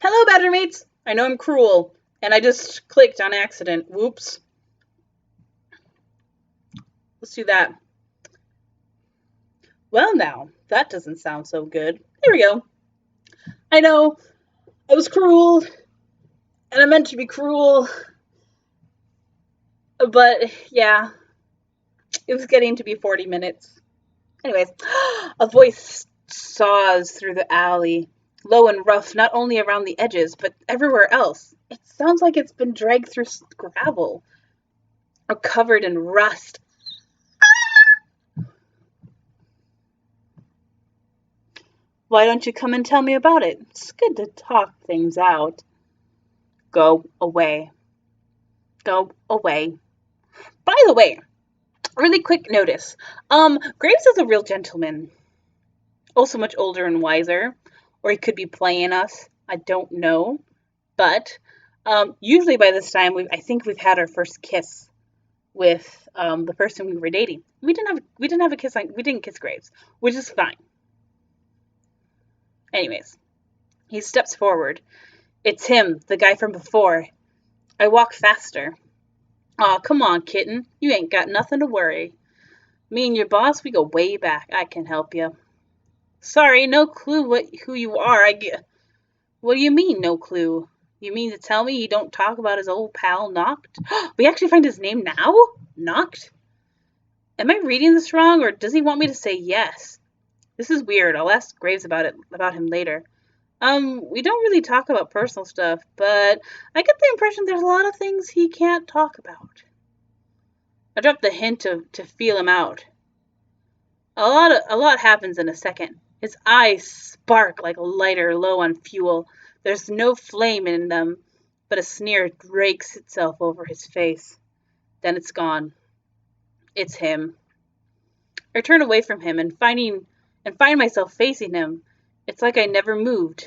Hello, Badger Mates! I know I'm cruel, and I just clicked on accident. Whoops. Let's do that. Well, now, that doesn't sound so good. There we go. I know, I was cruel, and I meant to be cruel, but yeah, it was getting to be 40 minutes. Anyways, a voice saws through the alley, low and rough, not only around the edges, but everywhere else. It sounds like it's been dragged through gravel or covered in rust. Why don't you come and tell me about it? It's good to talk things out. Go away. Go away. By the way, really quick notice. Graves is a real gentleman. Also much older and wiser. Or he could be playing us. I don't know. But usually by this time I think we've had our first kiss with the person we were dating. We didn't have a kiss we didn't kiss Graves, which is fine. Anyways, he steps forward. It's him, the guy from before. I walk faster. Aw, come on, kitten. You ain't got nothing to worry. Me and your boss, we go way back. I can help you. Sorry, no clue who you are. What do you mean, no clue? You mean to tell me you don't talk about his old pal, Noct? We actually find his name now? Noct? Am I reading this wrong, or does he want me to say yes? This is weird. I'll ask Graves about him later. We don't really talk about personal stuff, but I get the impression there's a lot of things he can't talk about. I dropped the hint to feel him out. A lot happens in a second. His eyes spark like a lighter low on fuel. There's no flame in them, but a sneer rakes itself over his face. Then it's gone. It's him. I turn away from him and find myself facing him. It's like I never moved.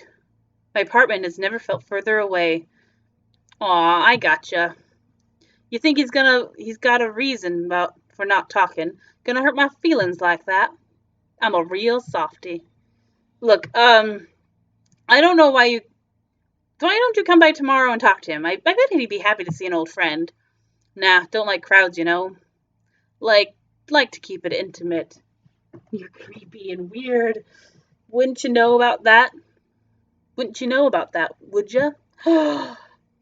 My apartment has never felt further away. Aw, I gotcha. You think he's got a reason for not talking? Gonna hurt my feelings like that? I'm a real softy. Look, I don't know why don't you come by tomorrow and talk to him? I bet he'd be happy to see an old friend. Nah, don't like crowds, you know. Like to keep it intimate. You're creepy and weird. Wouldn't you know about that? Would you?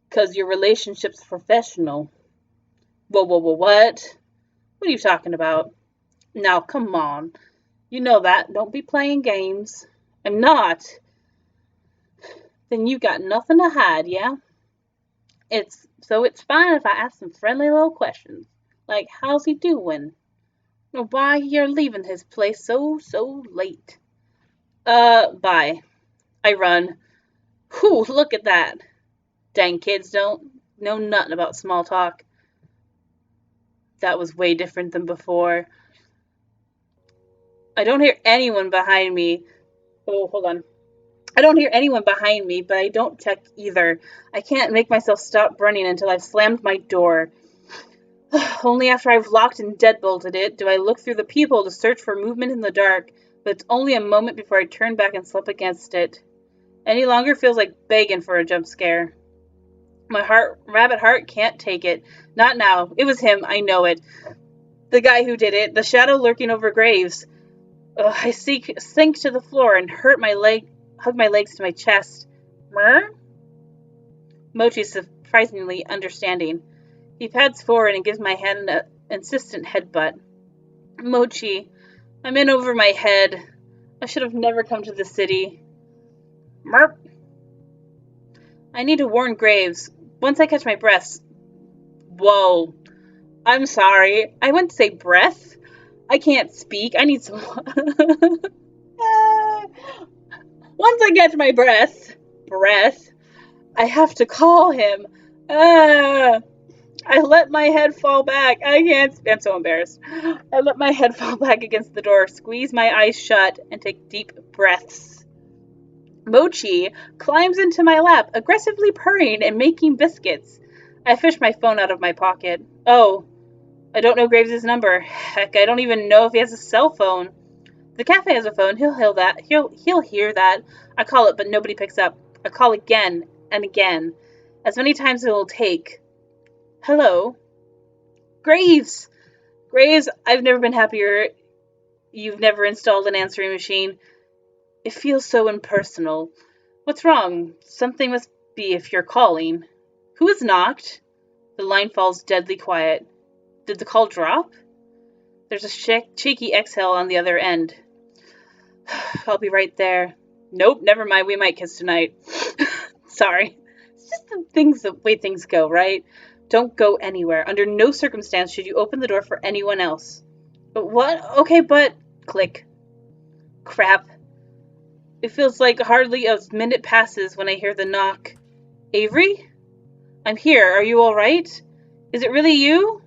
'Cause your relationship's professional. Whoa, what? What are you talking about? Now, come on. You know that. Don't be playing games. I'm not. Then you got nothing to hide, yeah? It's fine if I ask some friendly little questions. Like, how's he doing? Or why you're leaving his place so late? Bye. I run. Whew, look at that. Dang kids don't know nothing about small talk. That was way different than before. I don't hear anyone behind me. Oh, hold on. I don't hear anyone behind me, but I don't check either. I can't make myself stop running until I've slammed my door. Only after I've locked and deadbolted it do I look through the peephole to search for movement in the dark, but it's only a moment before I turn back and slip against it. Any longer feels like begging for a jump scare. My rabbit heart can't take it. Not now. It was him, I know it. The guy who did it, the shadow lurking over Graves. I sink to the floor and hug my legs to my chest. Mer? Mochi's surprisingly understanding. He pads forward and gives my hand an insistent headbutt. Mochi, I'm in over my head. I should have never come to the city. Merp. I need to warn Graves. Once I catch my breath. Whoa. I'm sorry. I went to say breath. I can't speak. I need some. Once I catch my breath, I have to call him. I let my head fall back. I'm so embarrassed. I let my head fall back against the door, squeeze my eyes shut, and take deep breaths. Mochi climbs into my lap, aggressively purring and making biscuits. I fish my phone out of my pocket. Oh, I don't know Graves' number. Heck, I don't even know if he has a cell phone. The cafe has a phone. He'll hear that. I call it, but nobody picks up. I call again and again, as many times as it will take. Hello? Graves! Graves, I've never been happier. You've never installed an answering machine. It feels so impersonal. What's wrong? Something must be if you're calling. Who has knocked? The line falls deadly quiet. Did the call drop? There's a cheeky exhale on the other end. I'll be right there. Nope, never mind. We might kiss tonight. Sorry. It's just the way things go, right? Don't go anywhere. Under no circumstance should you open the door for anyone else. But what? Okay, but... Click. Crap. It feels like hardly a minute passes when I hear the knock. Avery? I'm here. Are you all right? Is it really you?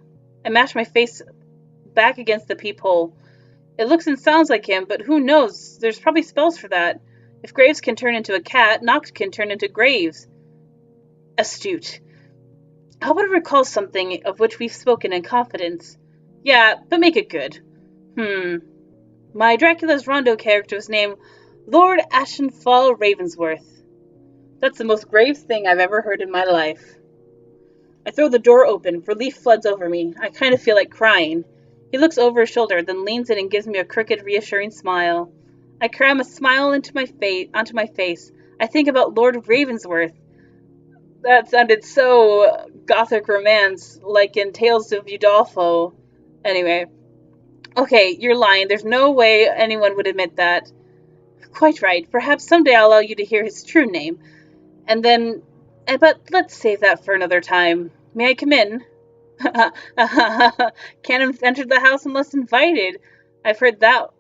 I mash my face back against the peephole. It looks and sounds like him, but who knows? There's probably spells for that. If Graves can turn into a cat, Noct can turn into Graves. Astute. How would I recall something of which we've spoken in confidence? Yeah, but make it good. My Dracula's Rondo character was named Lord Ashenfall Ravensworth. That's the most Graves thing I've ever heard in my life. I throw the door open. Relief floods over me. I kind of feel like crying. He looks over his shoulder, then leans in and gives me a crooked, reassuring smile. I cram a smile onto my face. I think about Lord Ravensworth. That sounded so gothic romance, like in Tales of Udolpho. Anyway. Okay, you're lying. There's no way anyone would admit that. Quite right. Perhaps someday I'll allow you to hear his true name. And then... But let's save that for another time. May I come in? Can't enter the house unless invited. I heard about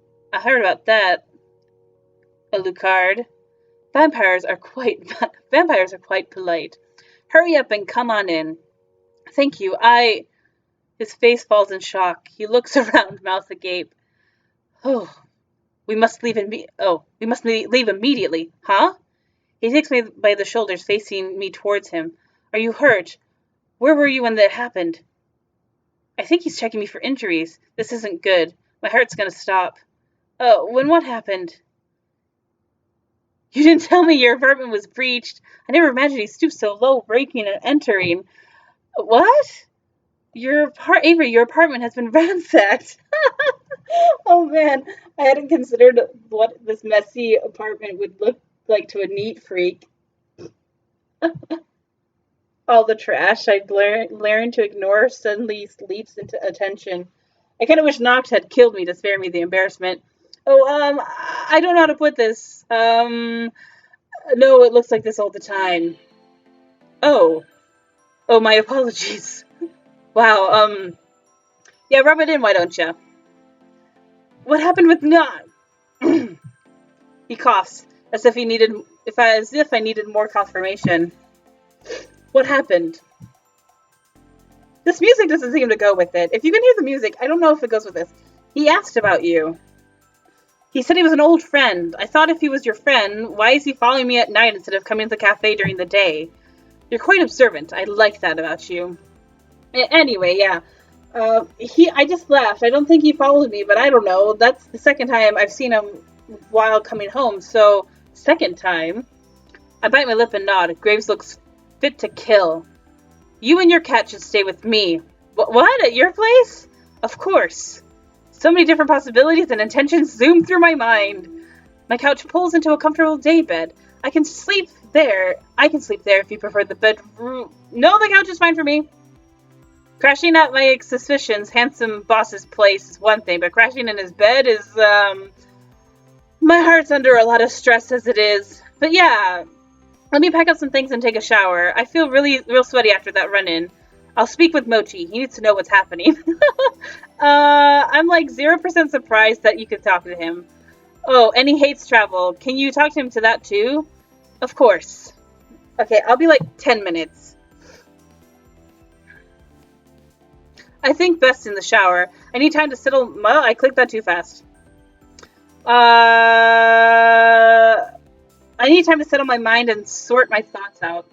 that. Alucard. Vampires are quite polite. Hurry up and come on in. Thank you. His face falls in shock. He looks around, mouth agape. Oh, we must leave immediately. Huh? He takes me by the shoulders, facing me towards him. Are you hurt? Where were you when that happened? I think he's checking me for injuries. This isn't good. My heart's gonna stop. Oh, when what happened? You didn't tell me your apartment was breached. I never imagined he stooped so low, breaking and entering. What? Avery, your apartment has been ransacked. Oh man, I hadn't considered what this messy apartment would look like to a neat freak. All the trash I'd learned to ignore suddenly leaps into attention. I kind of wish Noct had killed me to spare me the embarrassment. Oh, I don't know how to put this. No, it looks like this all the time. Oh, my apologies. Wow, yeah, rub it in, why don't you? What happened with Noct? He coughs, as if I needed more confirmation. What happened? This music doesn't seem to go with it. If you can hear the music, I don't know if it goes with this. He asked about you. He said he was an old friend. I thought if he was your friend, why is he following me at night instead of coming to the cafe during the day? You're quite observant. I like that about you. Anyway, yeah. I just laughed. I don't think he followed me, but I don't know. That's the second time I've seen him while coming home, so second time. I bite my lip and nod. Graves looks fit to kill. You and your cat should stay with me. What? At your place? Of course. So many different possibilities and intentions zoom through my mind. My couch pulls into a comfortable daybed. I can sleep there if you prefer the bedroom. No, the couch is fine for me. Crashing at my suspicions, handsome boss's place is one thing, but crashing in his bed is, my heart's under a lot of stress as it is. But yeah, let me pack up some things and take a shower. I feel real sweaty after that run-in. I'll speak with Mochi. He needs to know what's happening. I'm like 0% surprised that you could talk to him. Oh, and he hates travel. Can you talk to him to that too? Of course. Okay, I'll be like 10 minutes. I think best in the shower. I need time to settle... Well, I clicked that too fast. I need time to settle my mind and sort my thoughts out.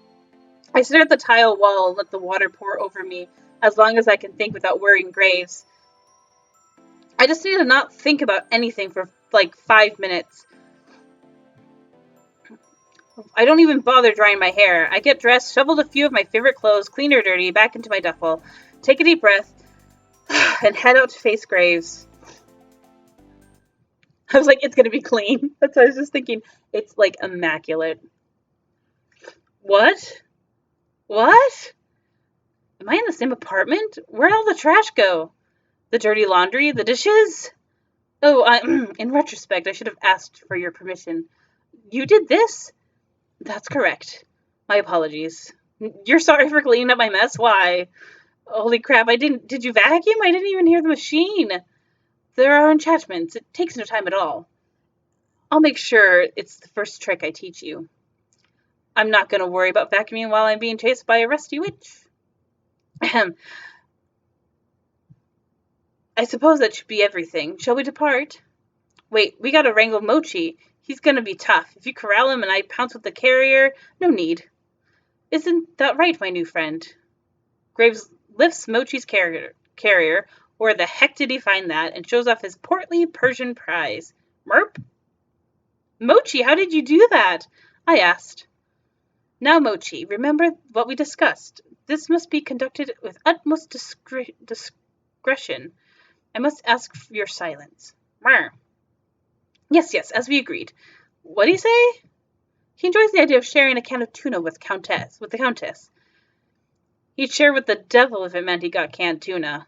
I stare at the tile wall and let the water pour over me as long as I can think without worrying Graves. I just need to not think about anything for like 5 minutes. I don't even bother drying my hair. I get dressed, shoveled a few of my favorite clothes, clean or dirty, back into my duffel, take a deep breath, and head out to face Graves. I was like, it's gonna be clean. That's what I was just thinking. It's like immaculate. What? What? Am I in the same apartment? Where'd all the trash go? The dirty laundry? The dishes? Oh, in retrospect, I should have asked for your permission. You did this? That's correct. My apologies. You're sorry for cleaning up my mess? Why? Holy crap, did you vacuum? I didn't even hear the machine. There are enchantments. It takes no time at all. I'll make sure it's the first trick I teach you. I'm not going to worry about vacuuming while I'm being chased by a rusty witch. Ahem. I suppose that should be everything. Shall we depart? Wait, we gotta wrangle Mochi. He's gonna be tough. If you corral him and I pounce with the carrier, no need. Isn't that right, my new friend? Graves lifts Mochi's carrier, where the heck did he find that, and shows off his portly Persian prize. Merp? Mochi, how did you do that? I asked. Now, Mochi, remember what we discussed. This must be conducted with utmost discretion. I must ask for your silence. Mer. Yes, as we agreed. What'd he say? He enjoys the idea of sharing a can of tuna with the Countess. He'd share with the devil if it meant he got canned tuna.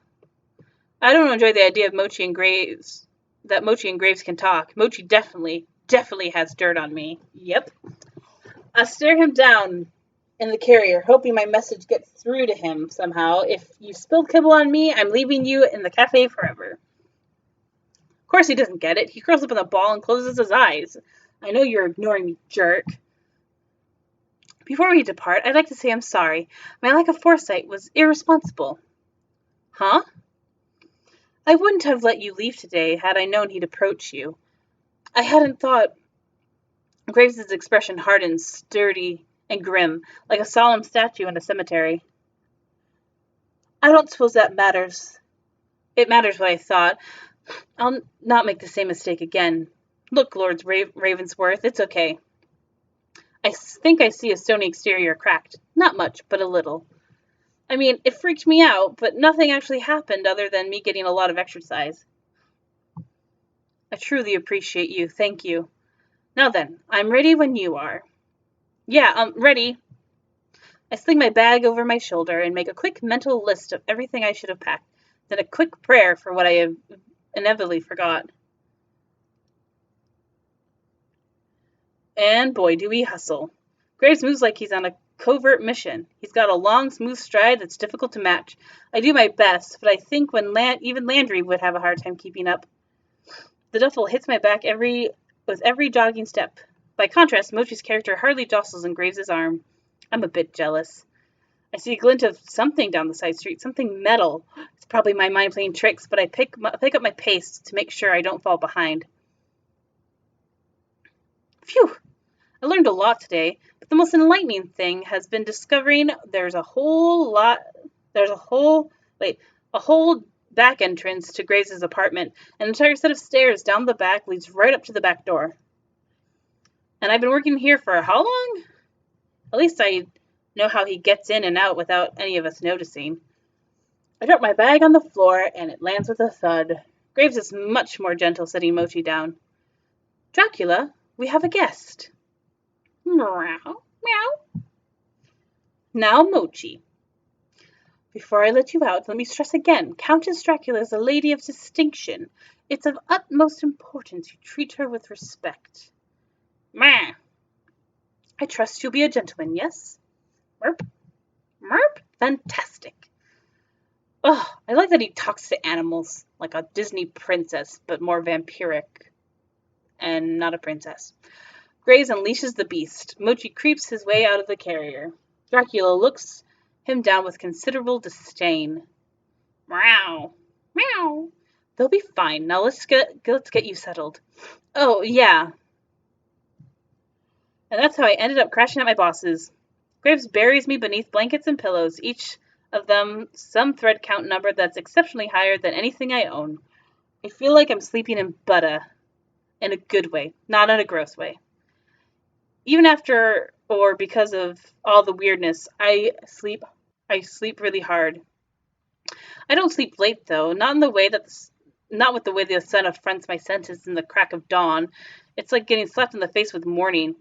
I don't enjoy the idea of Mochi and Graves can talk. Mochi definitely has dirt on me. Yep. I stare him down in the carrier, hoping my message gets through to him somehow. If you spilled kibble on me, I'm leaving you in the cafe forever. Of course he doesn't get it. He curls up in a ball and closes his eyes. I know you're ignoring me, jerk. Before we depart, I'd like to say I'm sorry. My lack of foresight was irresponsible. Huh? I wouldn't have let you leave today had I known he'd approach you. I hadn't thought. Graves' expression hardens, sturdy and grim, like a solemn statue in a cemetery. I don't suppose that matters. It matters what I thought. I'll not make the same mistake again. Look, Lord Ravensworth, it's okay. I think I see a stony exterior cracked. Not much, but a little. I mean, it freaked me out, but nothing actually happened other than me getting a lot of exercise. I truly appreciate you. Thank you. Now then, I'm ready when you are. Yeah, ready. I sling my bag over my shoulder and make a quick mental list of everything I should have packed, then a quick prayer for what I have inevitably forgot. And boy, do we hustle. Graves moves like he's on a covert mission. He's got a long, smooth stride that's difficult to match. I do my best, but I think even Landry would have a hard time keeping up. The duffel hits my back with every jogging step. By contrast, Mochi's character hardly jostles and Graves' arm. I'm a bit jealous. I see a glint of something down the side street, something metal. It's probably my mind playing tricks, but I pick up my pace to make sure I don't fall behind. Phew! I learned a lot today, but the most enlightening thing has been discovering there's a whole back entrance to Graves' apartment. An entire set of stairs down the back leads right up to the back door. And I've been working here for how long? At least I know how he gets in and out without any of us noticing. I drop my bag on the floor, and it lands with a thud. Graves is much more gentle, setting Mochi down. Dracula, we have a guest. Meow, meow. Now, Mochi. Before I let you out, let me stress again, Countess Dracula is a lady of distinction. It's of utmost importance you treat her with respect. Meh. I trust you'll be a gentleman, yes? Merp. Merp. Fantastic. Oh, I like that he talks to animals, like a Disney princess, but more vampiric. And not a princess. Graves unleashes the beast. Mochi creeps his way out of the carrier. Dracula looks him down with considerable disdain. Meow. Meow. They'll be fine. Now let's get you settled. Oh, yeah. And that's how I ended up crashing at my boss's. Graves buries me beneath blankets and pillows, each of them some thread count number that's exceptionally higher than anything I own. I feel like I'm sleeping in butter. In a good way, not in a gross way. Even after or because of all the weirdness, I sleep really hard. I don't sleep late though, not with the way the sun affronts my senses in the crack of dawn. It's like getting slapped in the face with morning.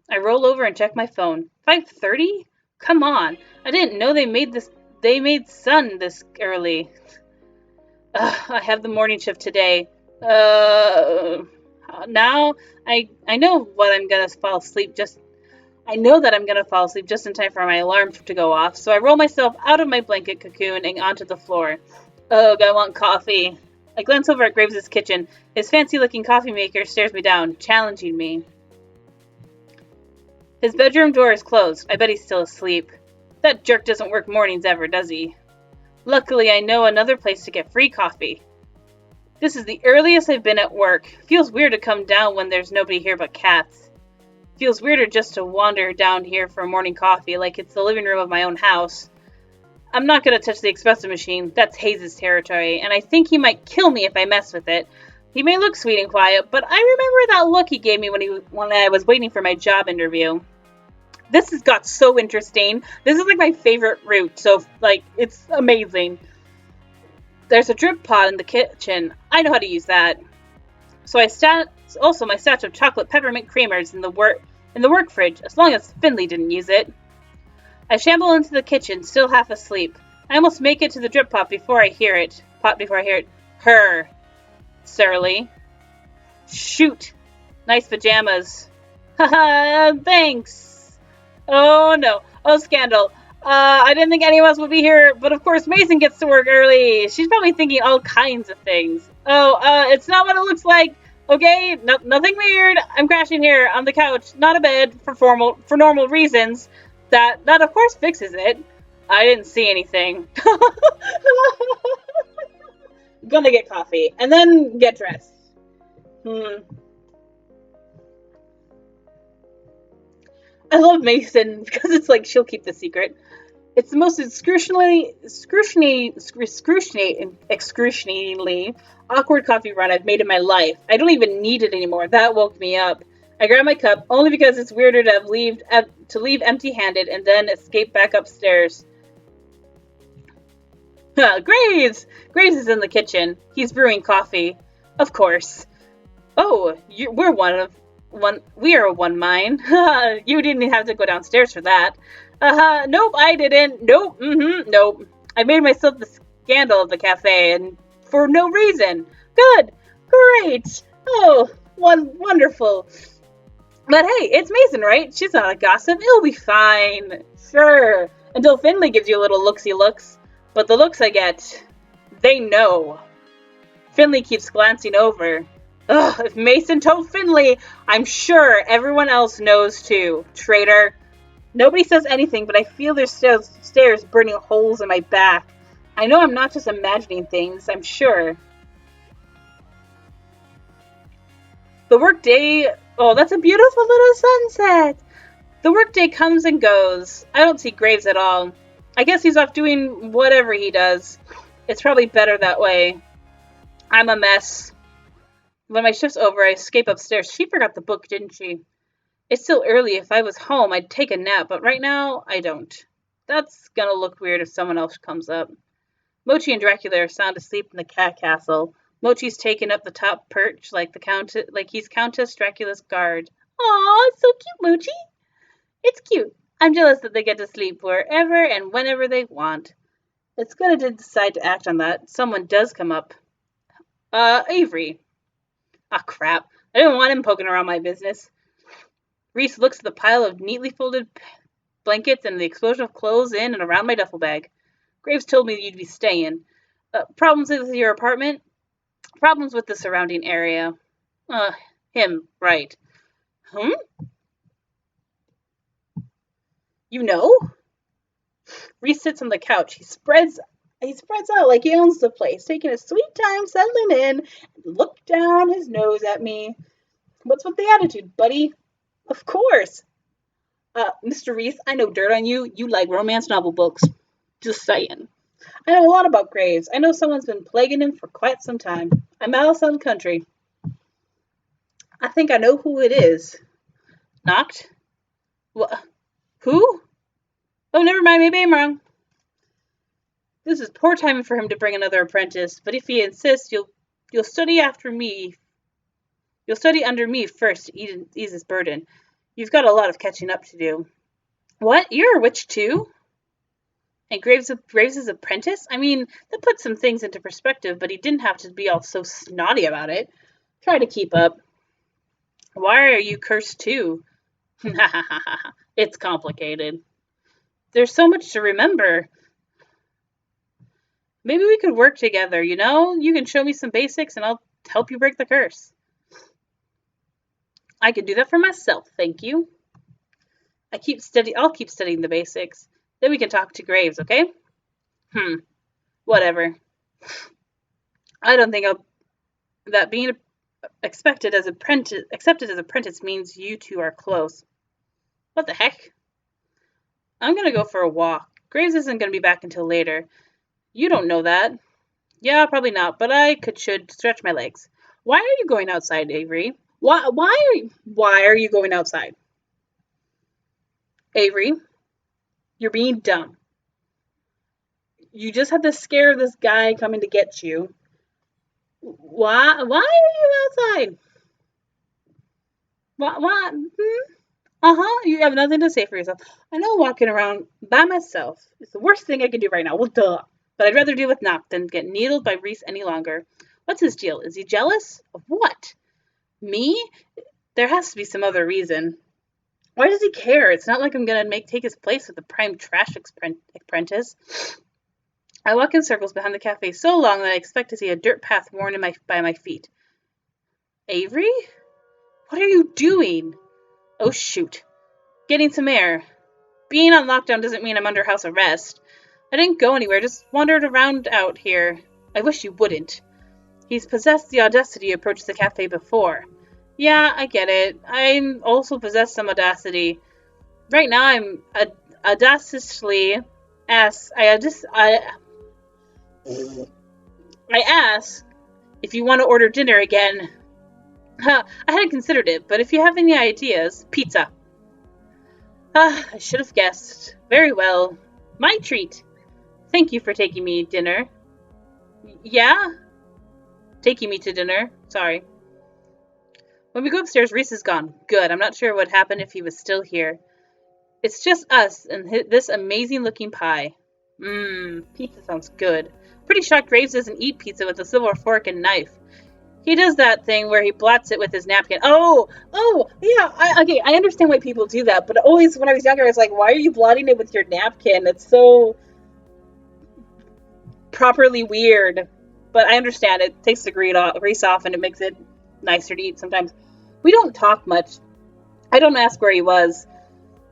I roll over and check my phone. 5:30? Come on. I didn't know they made sun this early. I have the morning shift today. Uh now I know what I'm going to fall asleep just I know that I'm going to fall asleep just in time for my alarm to go off, so I roll myself out of my blanket cocoon and onto the floor. Ugh, I want coffee. I glance over at Graves' kitchen. His fancy-looking coffee maker stares me down, challenging me. His bedroom door is closed. I bet he's still asleep. That jerk doesn't work mornings ever, does he? Luckily, I know another place to get free coffee. This is the earliest I've been at work. Feels weird to come down when there's nobody here but cats. Feels weirder just to wander down here for morning coffee like it's the living room of my own house. I'm not going to touch the espresso machine. That's Hayes' territory, and I think he might kill me if I mess with it. He may look sweet and quiet, but I remember that look he gave me when I was waiting for my job interview. This has got so interesting. This is like my favorite route, so it's amazing. There's a drip pot in the kitchen. I know how to use that. So also my stash of chocolate peppermint creamers in the work fridge, as long as Finley didn't use it. I shamble into the kitchen, still half asleep. I almost make it to the drip pot before I hear it. Her. Surly. Shoot. Nice pajamas. Haha, thanks. Oh no. Oh, scandal. I didn't think any of us would be here, but of course Mason gets to work early. She's probably thinking all kinds of things. Oh, it's not what it looks like. Okay, nothing weird. I'm crashing here on the couch, not a bed, for normal reasons. That of course fixes it. I didn't see anything. Gonna get coffee and then get dressed. I love Mason because it's like she'll keep the secret. It's the most excruciatingly awkward coffee run I've made in my life. I don't even need it anymore. That woke me up. I grab my cup only because it's weirder to leave empty-handed and then escape back upstairs. Graves! Graves is in the kitchen. He's brewing coffee. Of course. Oh, we are one mind. You didn't have to go downstairs for that. Nope, I didn't. Nope, nope. I made myself the scandal of the cafe, and for no reason. Good, great. Oh, wonderful. But hey, it's Mason, right? She's not a gossip. It'll be fine. Sure. Until Finley gives you a little looksy looks. But the looks I get, they know. Finley keeps glancing over. Ugh, if Mason told Finley, I'm sure everyone else knows too. Traitor. Nobody says anything, but I feel their stares burning holes in my back. I know I'm not just imagining things, I'm sure. The workday... Oh, that's a beautiful little sunset! The workday comes and goes. I don't see Graves at all. I guess he's off doing whatever he does. It's probably better that way. I'm a mess. When my shift's over, I escape upstairs. She forgot the book, didn't she? It's still early. If I was home, I'd take a nap, but right now, I don't. That's gonna look weird if someone else comes up. Mochi and Dracula are sound asleep in the cat castle. Mochi's taken up the top perch like he's Countess Dracula's guard. Aw, it's so cute, Mochi. It's cute. I'm jealous that they get to sleep wherever and whenever they want. It's good to decide to act on that. Someone does come up. Avery. Ah, crap. I didn't want him poking around my business. Reese looks at the pile of neatly folded blankets and the explosion of clothes in and around my duffel bag. Graves told me you'd be staying. Problems with your apartment? Problems with the surrounding area. Him, right. You know? Reese sits on the couch. He spreads out like he owns the place, taking a sweet time settling in, and looked down his nose at me. What's with the attitude, buddy? Of course. Mr. Reese, I know dirt on you. You like romance novel books. Just saying. I know a lot about Graves. I know someone's been plaguing him for quite some time. I'm Alice on Country. I think I know who it is. Knocked? What? Who? Oh, never mind, maybe I'm wrong. This is poor timing for him to bring another apprentice, but if he insists, you'll study after me. You'll study under me first to ease his burden. You've got a lot of catching up to do. What? You're a witch too? And Graves' apprentice? I mean, that puts some things into perspective, but he didn't have to be all so snotty about it. Try to keep up. Why are you cursed too? It's complicated. There's so much to remember. Maybe we could work together, you know? You can show me some basics and I'll help you break the curse. I can do that for myself, thank you. I'll keep studying the basics. Then we can talk to Graves, okay? Whatever. I don't think that being accepted as apprentice means you two are close. What the heck? I'm gonna go for a walk. Graves isn't gonna be back until later. You don't know that. Yeah, probably not, but I should stretch my legs. Why are you going outside, Avery? Why are you going outside? Avery, you're being dumb. You just had the scare of this guy coming to get you. Why are you outside? What? You have nothing to say for yourself. I know walking around by myself is the worst thing I can do right now. Well, duh. But I'd rather deal with Knock than get needled by Reese any longer. What's his deal? Is he jealous? Of what? Me? There has to be some other reason. Why does he care? It's not like I'm gonna take his place with the prime trash apprentice. I walk in circles behind the cafe so long that I expect to see a dirt path worn by my feet. Avery? What are you doing? Oh, shoot. Getting some air. Being on lockdown doesn't mean I'm under house arrest. I didn't go anywhere, just wandered around out here. I wish you wouldn't. He's possessed the audacity to approach the cafe before. Yeah, I get it. I'm also possessed some audacity. Right now I'm audaciously ask I ask if you want to order dinner again. I hadn't considered it, but if you have any ideas, pizza. I should have guessed. Very well. My treat. Thank you for taking me dinner. Yeah? Taking me to dinner. Sorry. When we go upstairs, Reese is gone. Good. I'm not sure what happened if he was still here. It's just us and this amazing-looking pie. Pizza sounds good. Pretty shocked Graves doesn't eat pizza with a silver fork and knife. He does that thing where he blots it with his napkin. Oh, yeah. I understand why people do that, but always when I was younger, I was like, why are you blotting it with your napkin? It's so properly weird. But I understand it takes the grease off and it makes it nicer to eat sometimes. We don't talk much. I don't ask where he was.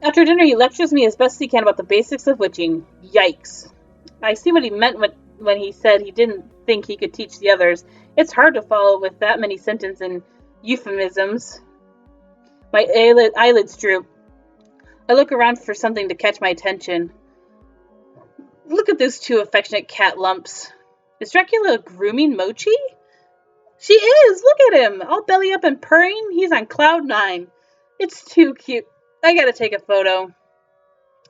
After dinner, he lectures me as best he can about the basics of witching. Yikes. I see what he meant when he said he didn't think he could teach the others. It's hard to follow with that many sentences and euphemisms. My eyelids droop. I look around for something to catch my attention. Look at those two affectionate cat lumps. Is Dracula grooming Mochi? She is! Look at him! All belly up and purring. He's on cloud 9. It's too cute. I gotta take a photo.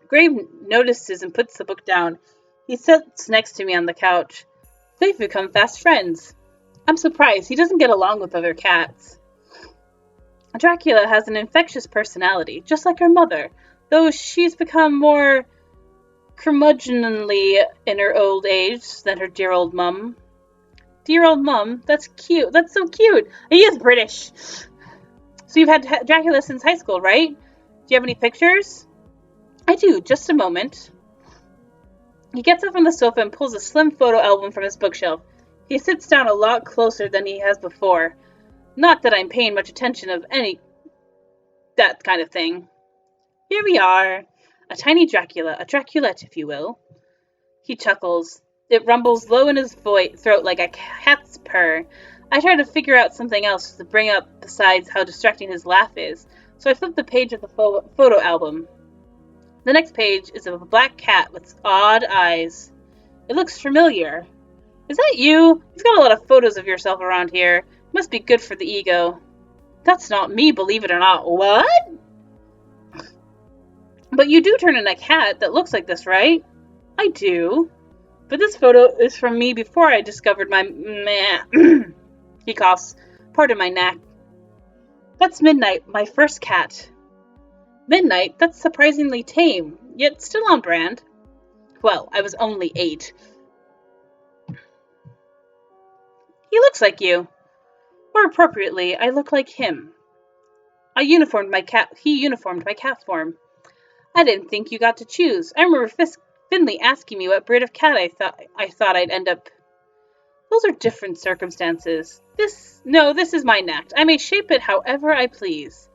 Grave notices and puts the book down. He sits next to me on the couch. They've become fast friends. I'm surprised. He doesn't get along with other cats. Dracula has an infectious personality, just like her mother, though she's become more curmudgeonly in her old age than her dear old mum. Dear old mum? That's cute. That's so cute. He is British. So you've had Dracula since high school, right? Do you have any pictures? I do. Just a moment. He gets up from the sofa and pulls a slim photo album from his bookshelf. He sits down a lot closer than he has before. Not that I'm paying much attention of that kind of thing. Here we are. A tiny Dracula, a Draculette, if you will. He chuckles. It rumbles low in his throat like a cat's purr. I try to figure out something else to bring up besides how distracting his laugh is, so I flip the page of the photo album. The next page is of a black cat with odd eyes. It looks familiar. Is that you? You've got a lot of photos of yourself around here. Must be good for the ego. That's not me, believe it or not. What? But you do turn in a cat that looks like this, right? I do. But this photo is from me before I discovered my meh. He coughs. Pardon my knack. That's Midnight, my first cat. Midnight? That's surprisingly tame, yet still on brand. Well, I was only 8. He looks like you. More appropriately, I look like him. He uniformed my cat form. I didn't think you got to choose. I remember Finley asking me what breed of cat I thought I'd end up. Those are different circumstances. This is my knack. I may shape it however I please.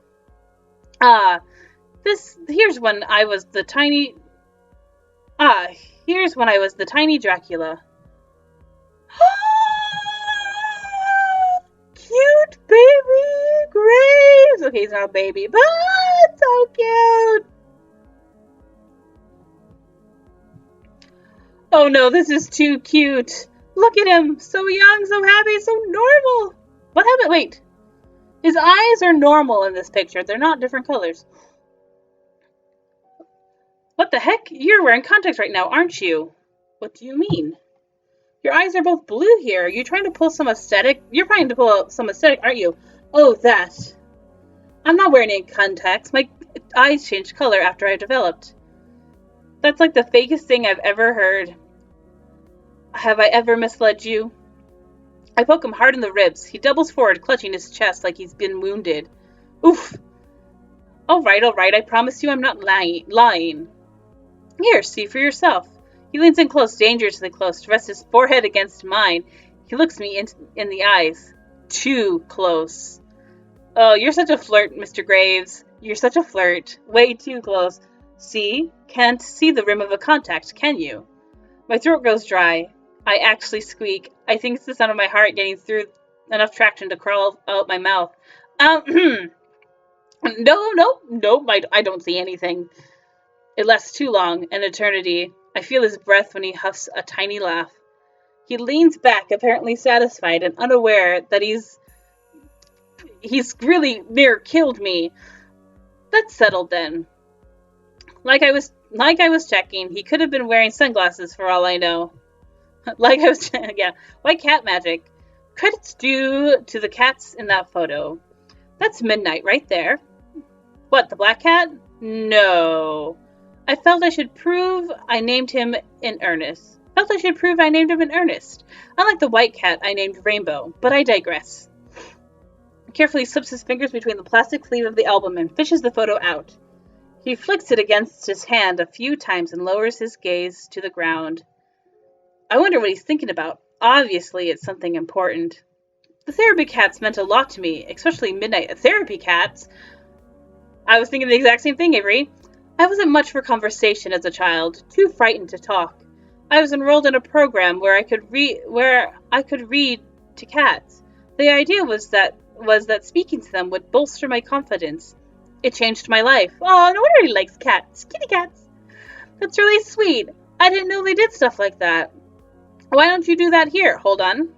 Ah, here's when I was the tiny Dracula. Cute baby Graves. Okay, he's not a baby, but so cute. Oh no, this is too cute. Look at him, so young, so happy, so normal. What happened? Wait, his eyes are normal in this picture. They're not different colors. What the heck? You're wearing contacts right now, aren't you? What do you mean? Your eyes are both blue here. You're trying to pull some aesthetic? You're trying to pull out some aesthetic, aren't you? Oh, that. I'm not wearing any contacts. My eyes changed color after I developed. That's like the fakest thing I've ever heard. Have I ever misled you? I poke him hard in the ribs. He doubles forward, clutching his chest like he's been wounded. Oof. All right, I promise you I'm not lying. Here, see for yourself. He leans in close, dangerously close, to rest his forehead against mine. He looks me in the eyes. Too close. Oh, you're such a flirt, Mr. Graves. You're such a flirt. Way too close. See? Can't see the rim of a contact, can you? My throat goes dry. I actually squeak. I think it's the sound of my heart getting through enough traction to crawl out my mouth. No, I don't see anything. It lasts too long, an eternity. I feel his breath when he huffs a tiny laugh. He leans back, apparently satisfied and unaware that he's really near killed me. That's settled then. Like I was checking, he could have been wearing sunglasses for all I know. Yeah, white cat magic. Credits due to the cats in that photo. That's Midnight right there. What, the black cat? No. I felt I should prove I named him in earnest. Unlike the white cat I named Rainbow, but I digress. Carefully slips his fingers between the plastic sleeve of the album and fishes the photo out. He flicks it against his hand a few times and lowers his gaze to the ground. I wonder what he's thinking about. Obviously, it's something important. The therapy cats meant a lot to me, especially Midnight. Therapy cats? I was thinking the exact same thing, Avery. I wasn't much for conversation as a child, too frightened to talk. I was enrolled in a program where I could read to cats. The idea was that speaking to them would bolster my confidence. It changed my life. Oh, no wonder he likes cats. Kitty cats. That's really sweet. I didn't know they did stuff like that. Why don't you do that here? Hold on.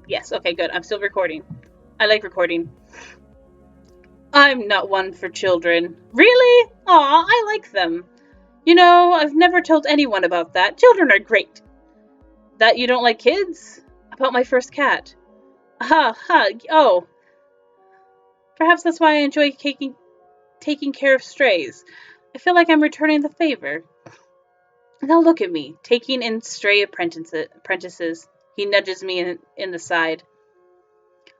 Yes, okay, good. I'm still recording. I like recording. I'm not one for children. Really? Aw, I like them. You know, I've never told anyone about that. Children are great. That you don't like kids? About my first cat. Oh. Perhaps that's why I enjoy taking care of strays. I feel like I'm returning the favor. Now look at me, taking in stray apprentices. He nudges me in the side.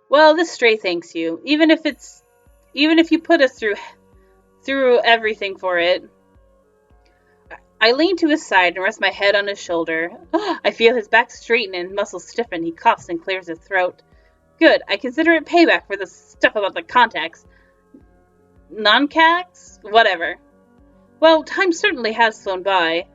Well, this stray thanks you, even if you put us through everything for it. I lean to his side and rest my head on his shoulder. I feel his back straighten and muscles stiffen. He coughs and clears his throat. Good, I consider it payback for the stuff about the contacts. Non-cacts? Whatever. Well, time certainly has flown by.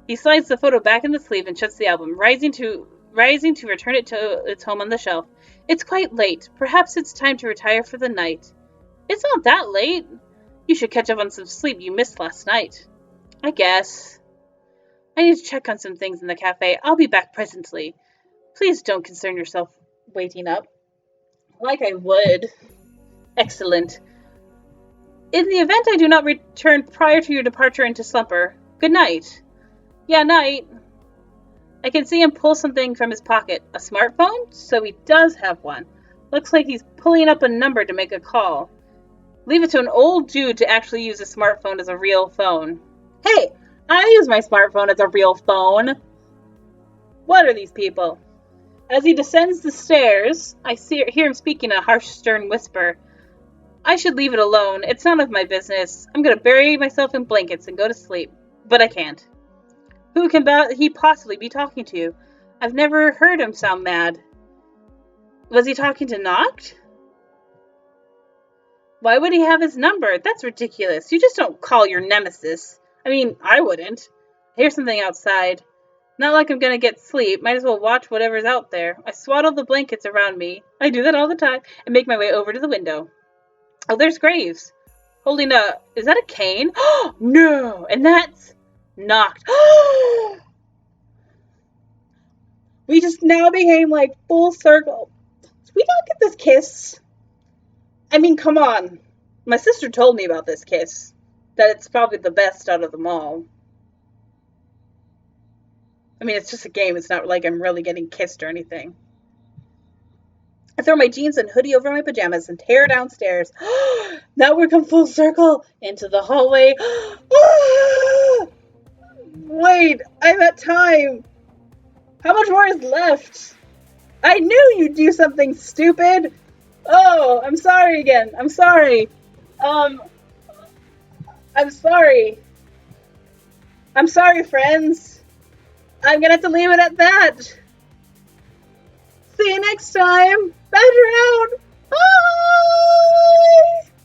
He slides the photo back in the sleeve and shuts the album, rising to return it to its home on the shelf. It's quite late. Perhaps it's time to retire for the night. It's not that late. You should catch up on some sleep you missed last night. I guess. I need to check on some things in the cafe. I'll be back presently. Please don't concern yourself waiting up. Like I would. Excellent. In the event I do not return prior to your departure into slumber, good night. Yeah, night. I can see him pull something from his pocket. A smartphone? So he does have one. Looks like he's pulling up a number to make a call. Leave it to an old dude to actually use a smartphone as a real phone. Hey, I use my smartphone as a real phone. What are these people? As he descends the stairs, I hear him speaking in a harsh, stern whisper. I should leave it alone. It's none of my business. I'm going to bury myself in blankets and go to sleep. But I can't. Who can he possibly be talking to? I've never heard him sound mad. Was he talking to Noct? Why would he have his number? That's ridiculous. You just don't call your nemesis. I mean, I wouldn't. I hear something outside. Not like I'm gonna get sleep. Might as well watch whatever's out there. I swaddle the blankets around me. I do that all the time. And make my way over to the window. Oh, there's Graves. Holding is that a cane? No! And that's Noct. We just now became like full circle. Did we not get this kiss? I mean, come on. My sister told me about this kiss. That it's probably the best out of them all. I mean, it's just a game. It's not like I'm really getting kissed or anything. I throw my jeans and hoodie over my pajamas and tear downstairs. Now we're come full circle into the hallway. Wait, I'm at time. How much more is left? I knew you'd do something stupid. Oh, I'm sorry again. I'm sorry. I'm sorry. I'm sorry, friends. I'm gonna have to leave it at that. See you next time. Badger out.